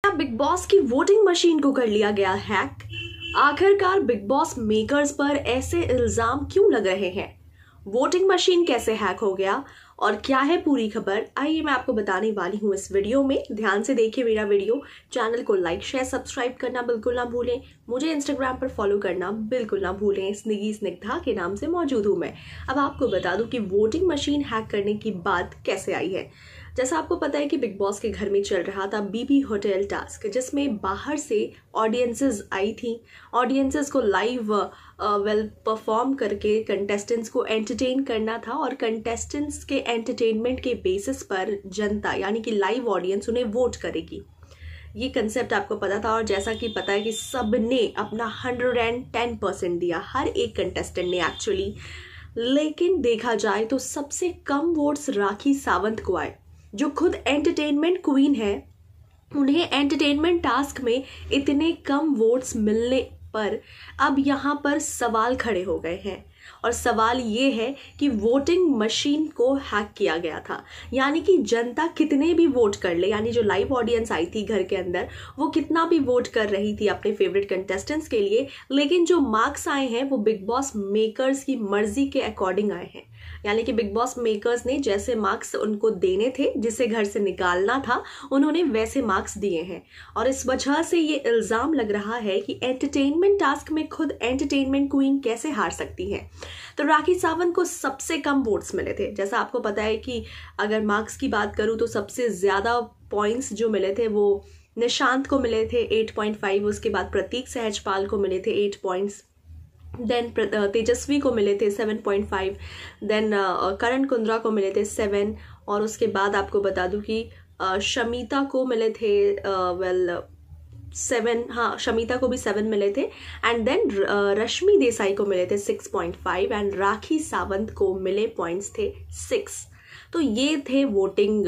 Big boss की voting machine को कर लिया गया हैक। आखिरकार बिग बॉस मेकर्स पर ऐसे इल्जाम क्यों लग रहे हैं? वोटिंग मशीन कैसे हैक हो गया और क्या है पूरी खबर, आइए मैं आपको बताने वाली हूँ इस वीडियो में। ध्यान से देखिए मेरा वीडियो। चैनल को लाइक शेयर सब्सक्राइब करना बिल्कुल ना भूलें। मुझे इंस्टाग्राम पर फॉलो करना बिल्कुल ना भूलें। स्निगी स्निग्धा के नाम से मौजूद हूँ मैं। अब आपको बता दूं कि वोटिंग मशीन हैक करने की बात कैसे आई है। जैसा आपको पता है कि बिग बॉस के घर में चल रहा था बीबी होटल टास्क, जिसमें बाहर से ऑडियंसेस आई थी। ऑडियंसेस को लाइव परफॉर्म करके कंटेस्टेंट्स को एंटरटेन करना था और कंटेस्टेंट्स के एंटरटेनमेंट के बेसिस पर जनता यानी कि लाइव ऑडियंस उन्हें वोट करेगी। ये कंसेप्ट आपको पता था और जैसा कि पता है कि सबने अपना 110% दिया, हर एक कंटेस्टेंट ने एक्चुअली। लेकिन देखा जाए तो सबसे कम वोट्स राखी सावंत को आए, जो खुद एंटरटेनमेंट क्वीन है। उन्हें एंटरटेनमेंट टास्क में इतने कम वोट्स मिलने पर अब यहाँ पर सवाल खड़े हो गए हैं। और सवाल ये है कि वोटिंग मशीन को हैक किया गया था, यानी कि जनता कितने भी वोट कर ले, यानी जो लाइव ऑडियंस आई थी घर के अंदर वो कितना भी वोट कर रही थी अपने फेवरेट कंटेस्टेंट्स के लिए, लेकिन जो मार्क्स आए हैं वो बिग बॉस मेकर्स की मर्जी के अकॉर्डिंग आए हैं। यानी कि बिग बॉस मेकर्स ने जैसे मार्क्स उनको देने थे, जिसे घर से निकालना था, उन्होंने वैसे मार्क्स दिए हैं। और इस वजह से ये इल्जाम लग रहा है कि एंटरटेनमेंट टास्क में खुद एंटरटेनमेंट क्वीन कैसे हार सकती है। तो राखी सावंत को सबसे कम वोट्स मिले थे। जैसा आपको पता है कि अगर मार्क्स की बात करूं तो सबसे ज्यादा पॉइंट्स जो मिले थे वो निशांत को मिले थे 8.5, उसके बाद प्रतीक सहजपाल को मिले थे 8 पॉइंट्स, देन तेजस्वी को मिले थे 7.5, देन करण कुंद्रा को मिले थे 7, और उसके बाद आपको बता दूं कि शमिता को मिले थे 7, हाँ शमिता को भी 7 मिले थे। एंड देन रश्मि देसाई को मिले थे 6.5 एंड राखी सावंत को मिले पॉइंट्स थे 6। तो ये थे वोटिंग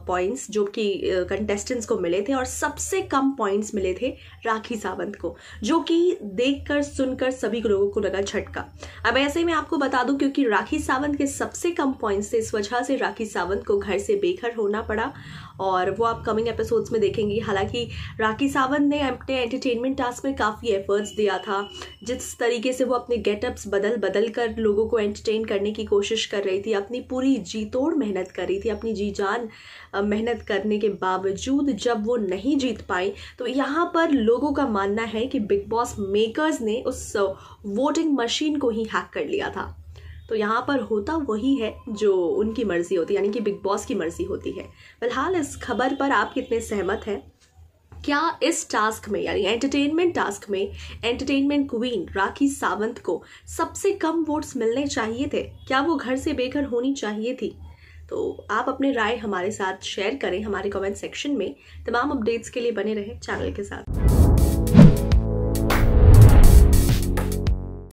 पॉइंट्स जो कि कंटेस्टेंट्स को मिले थे, और सबसे कम पॉइंट्स मिले थे राखी सावंत को, जो कि देखकर सुनकर सभी लोगों को लगा झटका। अब ऐसे में आपको बता दूं, क्योंकि राखी सावंत के सबसे कम पॉइंट्स थे, इस वजह से राखी सावंत को घर से बेघर होना पड़ा, और वो आप कमिंग एपिसोड्स में देखेंगे। हालांकि राखी सावंत ने अपने एंटरटेनमेंट टास्क में काफ़ी एफर्ट्स दिया था। जिस तरीके से वो अपने गेटअप्स बदल बदल कर लोगों को एंटरटेन करने की कोशिश कर रही थी, अपनी पूरी जी तोड़ मेहनत कर रही थी, अपनी जी जान मेहनत करने के बावजूद जब वो नहीं जीत पाई, तो यहाँ पर लोगों का मानना है कि बिग बॉस मेकर्स ने उस वोटिंग मशीन को ही हैक कर लिया था। तो यहाँ पर होता वही है जो उनकी मर्जी होती है, यानी कि बिग बॉस की मर्जी होती है। फिलहाल इस खबर पर आप कितने सहमत हैं? क्या इस टास्क में, यानी एंटरटेनमेंट टास्क में, एंटरटेनमेंट क्वीन राखी सावंत को सबसे कम वोट्स मिलने चाहिए थे? क्या वो घर से बेघर होनी चाहिए थी? तो आप अपने राय हमारे साथ शेयर करें हमारे कमेंट सेक्शन में। तमाम अपडेट्स के लिए बने रहें चैनल के साथ।